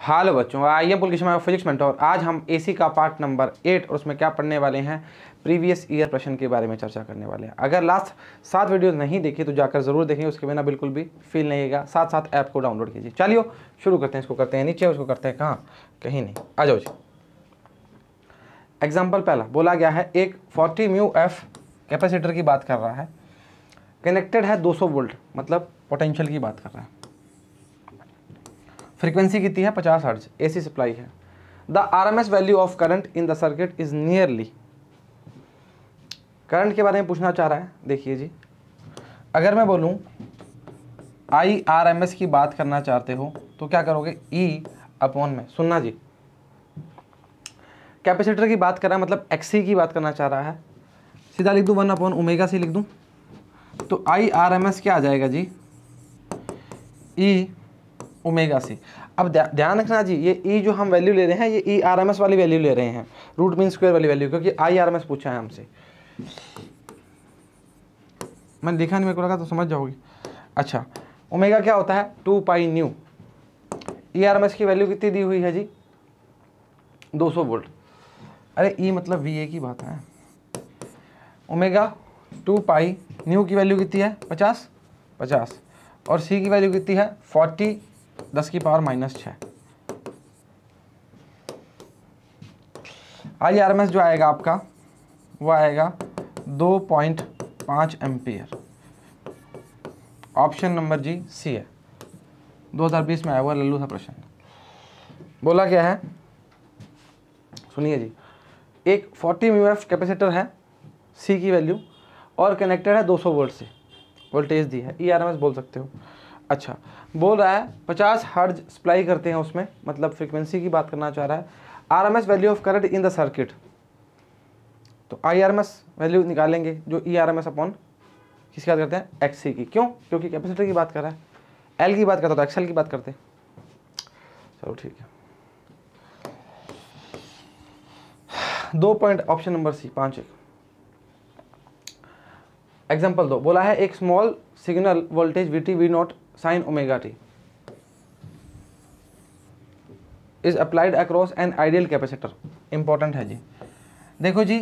Hello बच्चों, आइए पुलकिश में फिजिक्स मेंटोर। आज हम एसी का पार्ट नंबर 8 और उसमें क्या पढ़ने वाले हैं, प्रीवियस ईयर प्रश्न के बारे में चर्चा करने वाले हैं। अगर लास्ट 7 वीडियो नहीं देखी तो जाकर जरूर देखें, उसके बिना बिल्कुल भी फील नहीं आएगा। साथ साथ ऐप को डाउनलोड कीजिए। चलिए शुरू करते हैं। इसको करते हैं नीचे, उसको करते हैं कहाँ, कहीं नहीं, आ जाओ जी। एग्जाम्पल पहला बोला गया है, एक 40 म्यू एफ कैपेसिटर की बात कर रहा है, कनेक्टेड है 200 वोल्ट, मतलब पोटेंशियल की बात कर रहा है। फ्रीक्वेंसी कितनी है, 50 हर्ट्ज, एसी सप्लाई है। The RMS value of current in the circuit is nearly, current के बारे में पूछना चाह रहा है। देखिए जी, अगर मैं बोलूं आई आरएमएस की बात करना चाहते हो तो क्या करोगे, ई अपॉन में, सुनना जी, कैपेसिटर की बात कर रहा है मतलब एक्सी की बात करना चाह रहा है, सीधा लिख दूं 1 अपॉन ओमेगा सी लिख दूं, तो आई आरएमएस क्या आ जाएगा जी, ई ओमेगा सी। अब ध्यान रखना जी, ये ई जो हम वैल्यू ले रहे हैं, ये ई आरएमएस वाली वैल्यू ले रहे हैं, रूट मीन स्क्वायर वाली वैल्यू, क्योंकि आई आरएमएस पूछा है हमसे। मैंने देखा नहीं, मेरे को लगा तो समझ जाओगी। अच्छा, ओमेगा क्या होता है, 2 पाई न्यू। ई आरएमएस की वैल्यू कितनी दी हुई है जी, 200 वोल्ट। अरे ई मतलब वी ए की बात है। ओमेगा 2 पाई, न्यू की वैल्यू कितनी है, 50, और सी की वैल्यू कितनी है, 40 10 की power -6। I R M S जो आएगा आपका, वो आएगा 2.5 एम्पियर। ऑप्शन नंबर जी सी है। 2020 में आया हुआ लल्लू सा प्रश्न। बोला क्या है, सुनिए जी, एक 40 म्यूएफ कैपेसिटर है, सी की वैल्यू, और कनेक्टेड है 200 वोल्ट से, वोल्टेज दी है, ई आर एम एस बोल सकते हो। अच्छा, बोल रहा है 50 हर्ट्ज सप्लाई करते हैं उसमें, मतलब फ्रीक्वेंसी की बात करना चाह रहा है। RMS value of current in the circuit, तो आईआरएमएस वैल्यू निकालेंगे जो E R M S upon किसकी बात करते हैं, एक्सी की। क्यों, क्योंकि कैपेसिटर की बात कर रहा है, एल की बात करता तो एक्सएल की बात करते। चलो ठीक है, 2 point, option number C, 5-1। Example 2 बोला है, एक small signal voltage VT V nought sine omega T is applied across an ideal capacitor. Important है जी। देखो जी,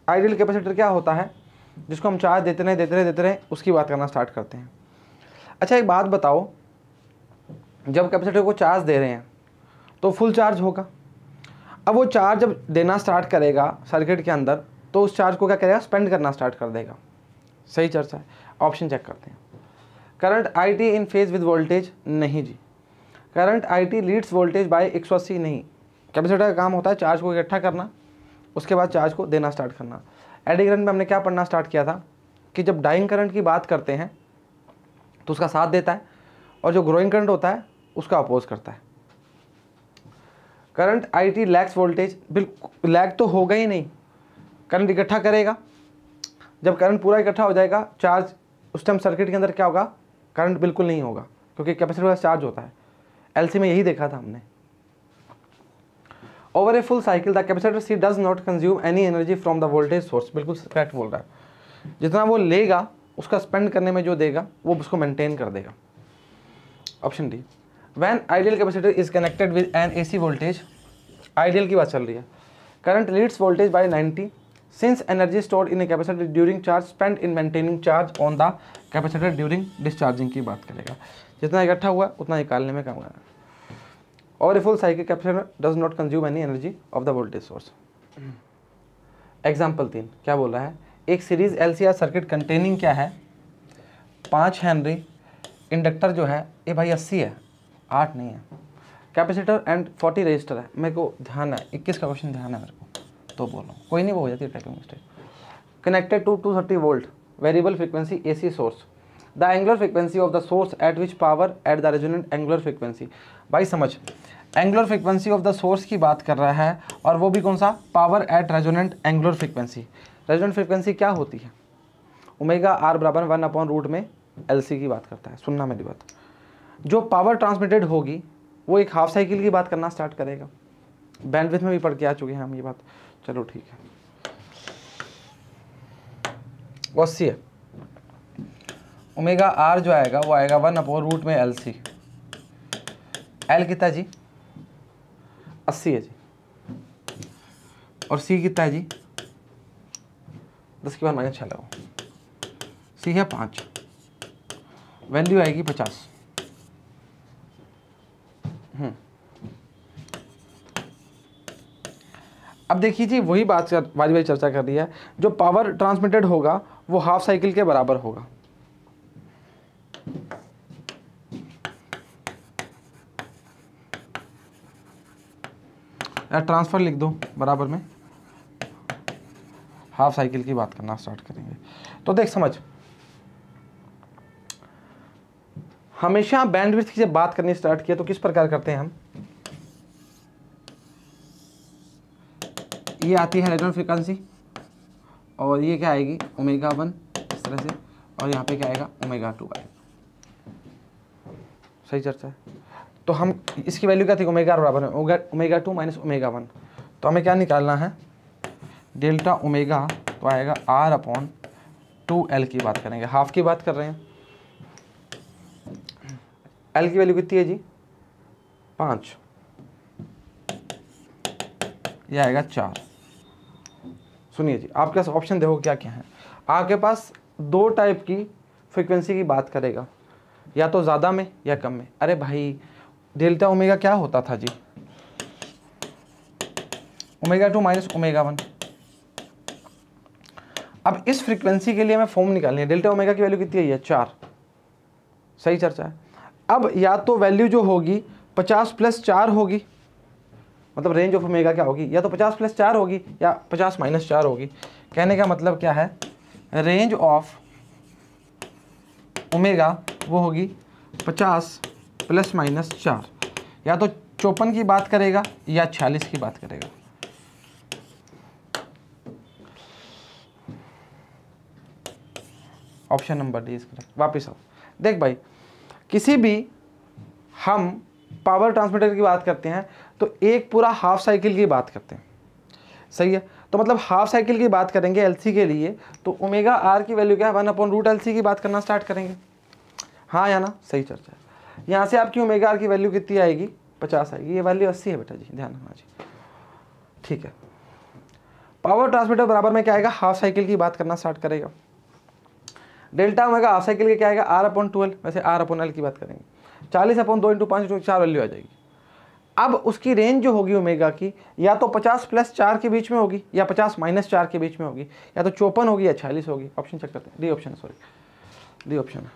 आइडियल कैपेसिटर क्या होता है, जिसको हम चार्ज देते रहे उसकी बात करना स्टार्ट करते हैं। अच्छा, एक बात बताओ, जब कैपेसिटर को चार्ज दे रहे हैं तो फुल चार्ज होगा। अब वो चार्ज जब देना स्टार्ट करेगा सर्किट के अंदर, तो उस चार्ज को क्या करेगा, स्पेंड करना स्टार्ट कर देगा। सही चर्चा है। ऑप्शन चेक करते हैं। Current I T in phase with voltage, नहीं जी, current I T leads voltage by 180 नहीं। कैपेसिटर का काम होता है चार्ज को इकट्ठा करना, उसके बाद चार्ज को देना स्टार्ट करना। एडी करंट में हमने क्या पढ़ना स्टार्ट किया था कि जब डाइंग करंट की बात करते हैं तो उसका साथ देता है, और जो ग्रोइंग करंट होता है उसका अपोज करता है। Current I T lakhs voltage, बिल्कुल लैग तो होगा ही नहीं, करंट इकट्ठा करेगा। जब करंट पूरा इकट्ठा हो जाएगा, चार्ज उस टाइम सर्किट के अंदर क्या होगा, करंट बिल्कुल नहीं होगा, क्योंकि कैपेसिटर का चार्ज होता है। एलसी में यही देखा था हमने। Over a full cycle the capacitor C does not consume any energy from the voltage source, बिल्कुल करेक्ट बोल रहा है। जितना वो लेगा, उसका स्पेंड करने में जो देगा वो उसको मेंटेन कर देगा। Option D, when ideal capacitor is connected with N AC voltage, ideal की बात चल रही है, current Leeds voltage bye 90 since energy stored in a capacitor during charge spent in maintaining charge on the capacitor during discharging की बात करेगा। जितना इकट्ठा हुआ उतना निकालने में काम करेगा। और full cycle capacitor does not consume any energy of the voltage source. Example 3 क्या बोल रहा है, एक सीरीज एलसीआर सर्किट कंटेनिंग क्या है, 5 हेनरी इंडक्टर जो है, ये भाई 80 है, 8 नहीं है, कैपेसिटर एंड 40 रजिस्टर है। मेरे को ध्यान है, 21 का क्वेश्चन ध्यान है मेरे को, तो बोलो, कोई नहीं, वो हो जाती है typing mistake. Connected to 230 volt variable frequency AC source, the angular frequency of the source at which power at the resonant angular frequency. भाई समझ, angular frequency of the source की बात कर रहा है, और वो भी कौन सा, power at resonant angular frequency. Resonant frequency क्या होती है, ओमेगा आर बराबर 1 अपॉन रूट में एलसी की बात करता है। सुनना मेरी बात, जो पावर ट्रांसमिटेड होगी वो एक हाफ साइकिल की बात करना स्टार्ट करेगा। बैंडविड्थ में भी पढ़ के आ चुके हैं हम ये बात। चलो ठीक है, वो 80 है। ओमेगा आर जो आएगा वो आएगा 1 अपॉन रूट में एल सी। एल कितना जी, 80 है जी, और सी कितना है जी 10 के बाद -6 लगाओ, सी है 5, वैल्यू आएगी 50। अब देखिए जी वही बात वाली वाली चर्चा कर रही है, जो पावर ट्रांसमिटेड होगा वो हाफ साइकिल के बराबर होगा। या ट्रांसफर लिख दो बराबर में, हाफ साइकिल की बात करना स्टार्ट करेंगे। तो देख समझ, हमेशा बैंडविड्थ की जब बात करनी स्टार्ट किया तो किस प्रकार करते हैं हम, ये आती है रेडियो फ्रीक्वेंसी और ये क्या आएगी ω1 इस तरह से, और यहाँ पे क्या आएगा ω2 आएगा। सही चर्चा है। तो हम इसकी वैल्यू क्या थी, ω बराबर है ω2 माइनस ω1, तो हमें क्या निकालना है डेल्टा ओमेगा, तो आएगा R/2L की बात करेंगे, हाफ की बात कर रहे हैं। L की वैल्यू कितनी है जी 5, ये आएगा 4। सुनिए जी, आपके पास ऑप्शन देखो क्या क्या है, आपके पास दो टाइप की फ्रीक्वेंसी की बात करेगा, या तो ज़्यादा में या कम में। अरे भाई डेल्टा ओमेगा क्या होता था जी, ω2 माइनस ω1। अब इस फ्रीक्वेंसी के लिए हमें फॉर्म निकालनी है, डेल्टा ओमेगा की वैल्यू कितनी है 4। सही चर्चा है। अब या तो वैल्यू जो होगी 50 प्लस 4 होगी, मतलब रेंज ऑफ ओमेगा क्या होगी, या तो 50 प्लस 4 होगी या 50 माइनस 4 होगी। कहने का मतलब क्या है, रेंज ऑफ ओमेगा वो होगी 50 प्लस माइनस 4, या तो 54 की बात करेगा या 46 की बात करेगा। Option number D is correct. वापिस आओ, देख भाई किसी भी हम पावर ट्रांसमीटर की बात करते हैं तो एक पूरा हाफ साइकिल की बात करते हैं, सही है। तो मतलब हाफ साइकिल की बात करेंगे एलसी के लिए तो ओमेगा आर की वैल्यू क्या है 1/√LC की बात करना स्टार्ट करेंगे, हाँ या ना, सही चर्चा है। यहाँ से आपकी ओमेगा आर की वैल्यू कितनी आएगी 50 आएगी, ये वैल्यू 80 है बेटा जी, ध्यान रखना जी, ठीक है। पावर ट्रांसमीटर बराबर में क्या आएगा, हाफ साइकिल की बात करना स्टार्ट करेगा। डेल्टा ओमेगा हाफ साइकिल के क्या आएगा R/12, वैसे R/L की बात करेंगे, 40/2 × 5 × 4 वैल्यू आ जाएगी। अब उसकी रेंज जो होगी ओमेगा की या तो 50 प्लस 4 के बीच में होगी या 50 माइनस 4 के बीच में होगी, या तो 54 होगी या 46 होगी। ऑप्शन चेक करते हैं, डी ऑप्शन है, सॉरी डी ऑप्शन है।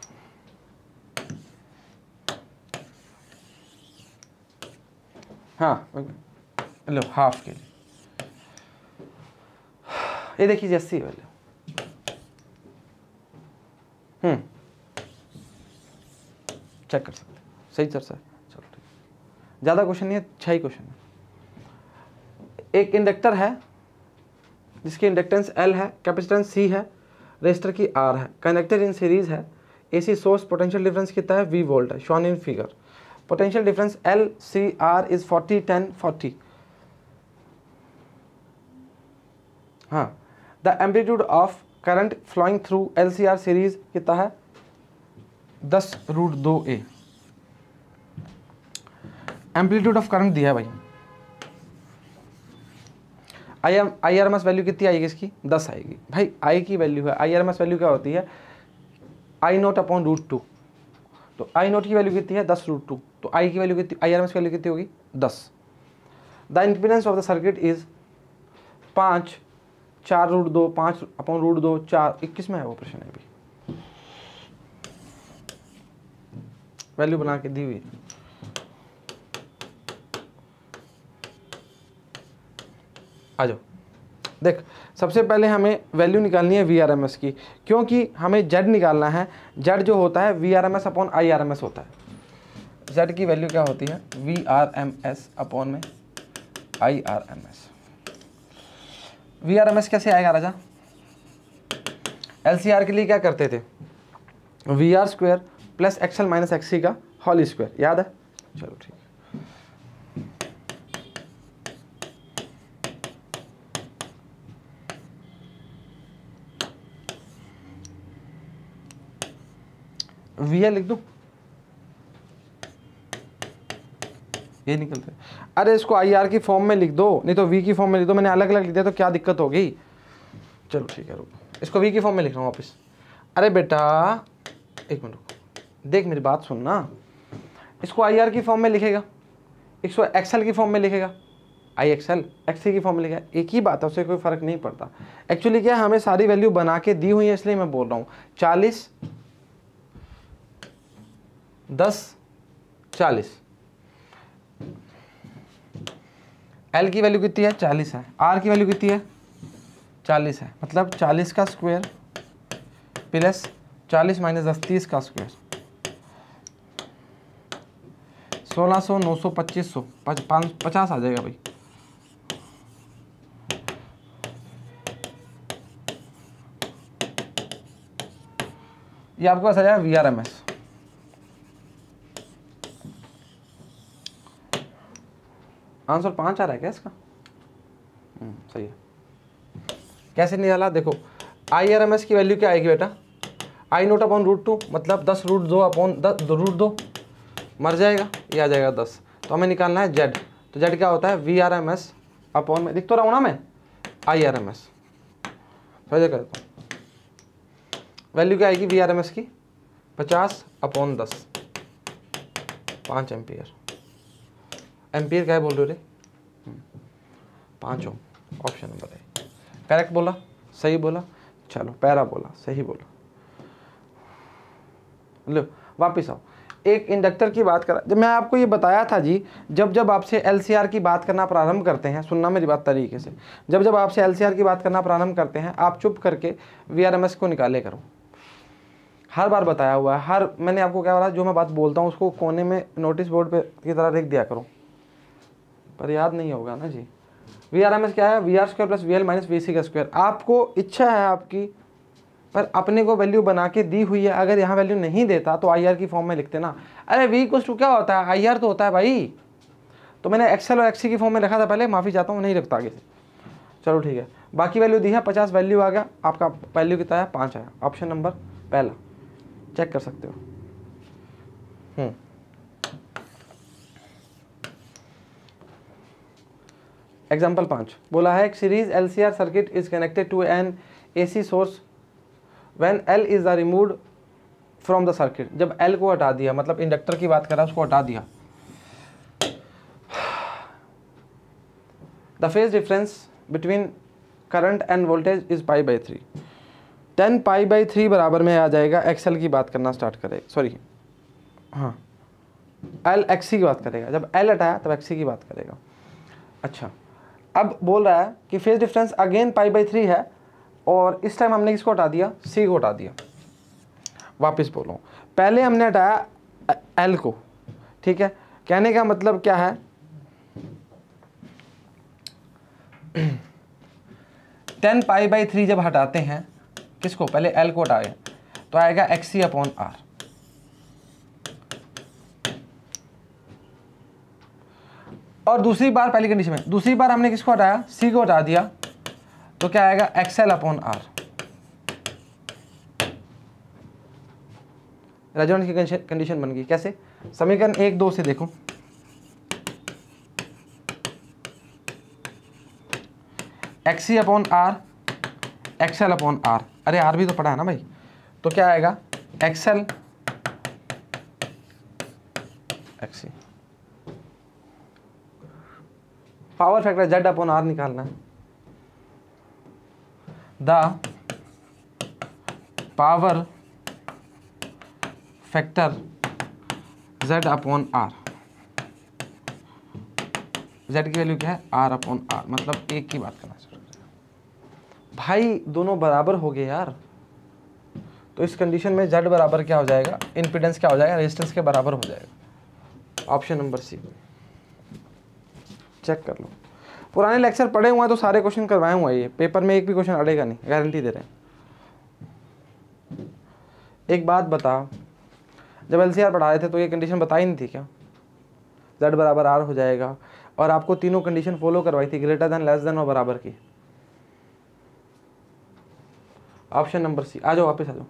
हाँ लो हाफ के लिए ये देखिए 80 वैल्यू, चेक कर सकते हैं, सही चर्चा है। चलो ठीक, ज़्यादा क्वेश्चन नहीं है, 6 ही क्वेश्चन है। एक इंडक्टर है जिसकी इंडक्टेंस L है, कैपेसिटेंस C है, रेजिस्टर की R है, कंडक्टर इन सीरीज है, AC सोर्स पोटेंशियल डिफरेंस कितना है V वोल्ट है, shown in figure. Potential difference LCR is 40 10 40। हाँ, the amplitude of current flowing through LCR series कितना है 10√2A। एम्पलीट्यूड ऑफ करंट दिया है भाई, IRMS वैल्यू कितनी आएगी इसकी 10 आएगी भाई। I की वैल्यू है, IRMS वैल्यू क्या होती है I0/√2, तो I0 की वैल्यू कितनी है 10√2, तो I की वैल्यू कितनी, IRMS वैल्यू कितनी होगी 10। The impedance of the circuit is 5 4√2 5/√2 4, 21 में है वो प्रश्न है, अभी वैल्यू बना के दी हुई। आ जाओ, देख सबसे पहले हमें वैल्यू निकालनी है VRMS की, क्योंकि हमें Z निकालना है। Z जो होता है VRMS/IRMS होता है। Z की वैल्यू क्या होती है VRMS/IRMS। VRMS कैसे आएगा राजा, LCR के लिए क्या करते थे VR² + XL - XC का होल स्क्वायर, याद है। चलो ठीक है, VL लिख दूं, ये निकलते हैं। अरे इसको आई आर की फॉर्म में लिख दो, नहीं तो वी की फॉर्म में लिख दो। मैंने अलग अलग लिख दिया तो क्या दिक्कत होगी। चलो ठीक है रुको, इसको वी की फॉर्म में लिख रहा हूँ वापस। अरे बेटा एक मिनट रुको, देख मेरी बात सुनना। इसको आई आर की फॉर्म में लिखेगा, इसको एक्सेल की फॉर्म में लिखेगा, आई एक्सेल एक्सी की फॉर्म में लिखेगा, एक ही बात है, उससे कोई फ़र्क नहीं पड़ता। एक्चुअली क्या है, हमें सारी वैल्यू बना के दी हुई है, इसलिए मैं बोल रहा हूँ 40 10 40। एल की वैल्यू कितनी है 40 है, आर की वैल्यू कितनी है 40 है, मतलब 40 का स्क्वायर प्लस 40 माइनस 10 30 का स्क्वायर, 1600 900 2500 50 आ जाएगा भाई। ये आपके पास आ जाएगा VRMS। आंसर 5 आ रहा है क्या इसका? सही है। कैसे निकाला, देखो IRMS की वैल्यू क्या आएगी बेटा, आई नोट अपॉन √2, मतलब 10 √2 अपॉन √2 मर जाएगा, ये आ जाएगा 10। तो हमें निकालना है Z, तो Z क्या होता है VRMS अपॉन में लिख तो रहा हूँ ना मैं IRMS। समझे कर देता हूँ, वैल्यू क्या आएगी VRMS की 50 अपॉन 10 5 एम्पियर। एम्पियर क्या है बोल रहे हो रे, 5 ओम। ऑप्शन नंबर है करेक्ट बोला, सही बोला, चलो पैरा बोला, सही बोला। लो वापिस आओ, एक इंडक्टर की बात करा, जब मैं आपको ये बताया था जी, जब जब आपसे LCR की बात करना प्रारंभ करते हैं, सुनना मेरी बात तरीके से, जब जब आपसे LCR की बात करना प्रारंभ करते हैं, आप चुप करके VRMS को निकाले करो। हर बार बताया हुआ है, हर मैंने आपको क्या बोला, जो मैं बात बोलता हूँ उसको कोने में नोटिस बोर्ड पे की तरह लिख दिया करो, पर याद नहीं होगा ना जी। VRMS क्या है, VR² + VL - VC का स्क्वायर। आपको इच्छा है आपकी, पर अपने को वैल्यू बना के दी हुई है, अगर यहाँ वैल्यू नहीं देता तो IR की फॉर्म में लिखते ना। अरे V = क्या होता है, IR तो होता है भाई। तो मैंने एक्सेल और XC की फॉर्म में रखा था पहले, माफ़ी चाहता हूँ, नहीं रखता आगे से। चलो ठीक है, बाकी वैल्यू दी है 50, वैल्यू आ गया आपका, वैल्यू कितना है 5 आया। ऑप्शन नंबर पहला चेक कर सकते हो। एग्जाम्पल 5 बोला है, एक series LCR circuit is connected to an AC source when L is the removed from the circuit. जब L को हटा दिया, मतलब इंडक्टर की बात कर रहा है, उसको हटा दिया, the phase difference between current and voltage is π/3। 10 π/3 बराबर में आ जाएगा, XL की बात करना स्टार्ट करेगा, सॉरी हाँ XC की बात करेगा, जब L हटाया तब XC की बात करेगा। अच्छा, अब बोल रहा है कि फेज डिफरेंस अगेन π/3 है, और इस टाइम हमने किसको हटा दिया, C को हटा दिया। वापस बोलो, पहले हमने हटाया L को, ठीक है, कहने का मतलब क्या है 10 π/3 जब हटाते हैं किसको, पहले L को हटाए तो आएगा XC/R। और दूसरी बार, पहली कंडीशन में दूसरी बार हमने किसको हटाया, C को हटा दिया, तो क्या आएगा XL/R। रेजोनेंस की कंडीशन बन गई। कैसे, समीकरण 1 2 से देखो, XC/R XL/R, अरे R भी तो पढ़ा है ना भाई, तो क्या आएगा XL XC। Power factor Z/R निकालना है, the power factor Z/R। Z की वैल्यू क्या है, R/R, मतलब एक की बात करना भाई, दोनों बराबर हो गए यार। तो इस कंडीशन में Z बराबर क्या हो जाएगा, इम्पीडेंस क्या हो जाएगा, रेजिस्टेंस के बराबर हो जाएगा। ऑप्शन नंबर C चेक कर लो। पुराने लेक्चर पढ़े हुए हैं तो सारे क्वेश्चन करवाए हुए हैं, ये पेपर में एक भी क्वेश्चन अड़ेगा नहीं, गारंटी दे रहे हैं। एक बात बता, जब LCR पढ़ा रहे थे तो ये कंडीशन बताई नहीं थी क्या, Z बराबर R हो जाएगा, और आपको तीनों कंडीशन फॉलो करवाई थी, ग्रेटर देन, लेस देन और बराबर की। Option number C। आ जाओ वापस आ जाओ।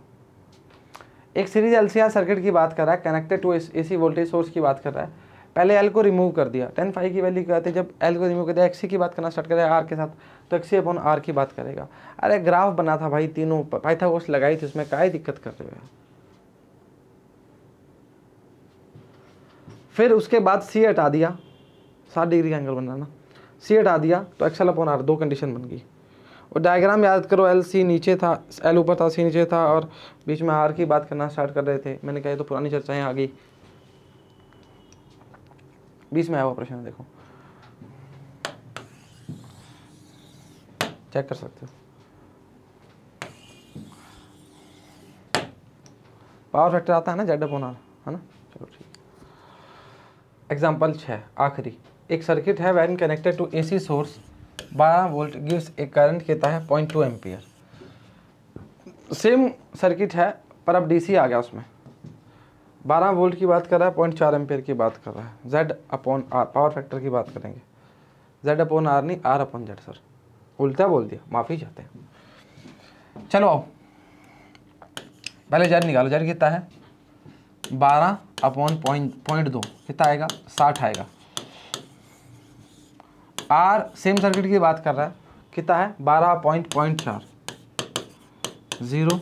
एक सीरीज LCR सर्किट की बात कर रहा है, connected to AC voltage source की बात कर रहा है। पहले एल को रिमूव कर दिया, tan phi की वैल्यू क्या आती है, जब एल को रिमूव कर दिया एक्सी की बात करना स्टार्ट करेगा आर के साथ, तो एक्सी अपॉन आर की बात करेगा। अरे ग्राफ बना था भाई, तीनों पाइथागोरस लगाई थी, उसमें क्या दिक्कत कर रहे हो। फिर उसके बाद सी हटा दिया, 60 डिग्री का एंगल बन रहा ना, सी हटा दिया तो एक्सएल अपॉन आर, दो कंडीशन बन गई। और डायग्राम याद करो, एल सी नीचे था, एल ऊपर था, सी नीचे था, और बीच में आर की बात करना स्टार्ट कर रहे थे। मैंने कहा ये तो पुरानी चर्चाएं आ गई, बीच में आया हुआ प्रश्न देखो, चेक कर सकते हो। पावर फैक्टर आता है ना जेड अपॉन आर, है ना। चलो ठीक। एग्जाम्पल 6 आखिरी, एक सर्किट है when connected to AC source 12 volt gives एक करंट कहता है 0.2 एम्पियर। सेम सर्किट है पर अब डीसी आ गया, उसमें 12 वोल्ट की बात कर रहा है, 0.4 एम्पियर की बात कर रहा है। Z upon R, power factor की बात करेंगे, जेड अपॉन आर नहीं, आर अपॉन जेड। सर उल्टा बोल दिया, माफ़ी चाहते हैं। चलो आओ पहले जेड निकालो, जेड कितना है 12 अपॉन 0.2 कितना आएगा 60 आएगा। आर सेम सर्किट की बात कर रहा है, कितना है 12.4 0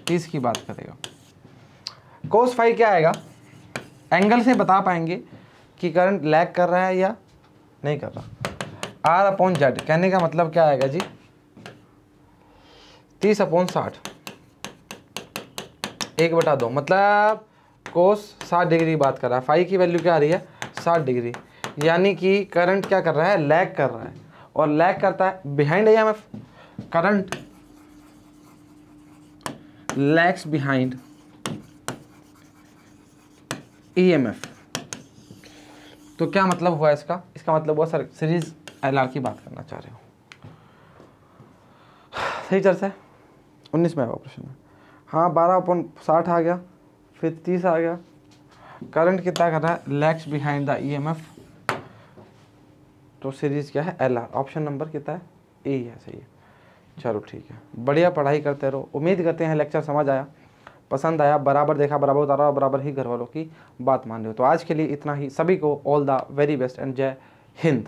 30 की बात करेगा। कोस फाई क्या आएगा, एंगल से बता पाएंगे कि करंट लैग कर रहा है या नहीं कर रहा। आर अपॉन जेड कहने का मतलब क्या आएगा जी 30 अपॉन 60 1/2, मतलब कोस 60 डिग्री की बात कर रहा है। फाई की वैल्यू क्या आ रही है 60 डिग्री, यानी कि करंट क्या कर रहा है लैग कर रहा है, और लैग करता है behind EMF. Current lags behind EMF. तो क्या मतलब हुआ इसका, इसका मतलब हुआ सर सीरीज एलआर की बात करना चाह रहे हो। सही चर्चा है। 19 में आया प्रश्न में, हाँ 12/60 आ गया, फिर 30 आ गया। करंट कितना कर रहा है लैग्स बिहाइंड द ईएमएफ, तो सीरीज क्या है एलआर। ऑप्शन नंबर कितना है ए है, सही है। चलो ठीक है, बढ़िया पढ़ाई करते रहो। उम्मीद करते हैं लेक्चर समझ आया, पसंद आया, बराबर देखा, बराबर उतारा, बराबर ही घर वालों की बात मान रहे हो। तो आज के लिए इतना ही। सभी को all the very best and जय हिंद।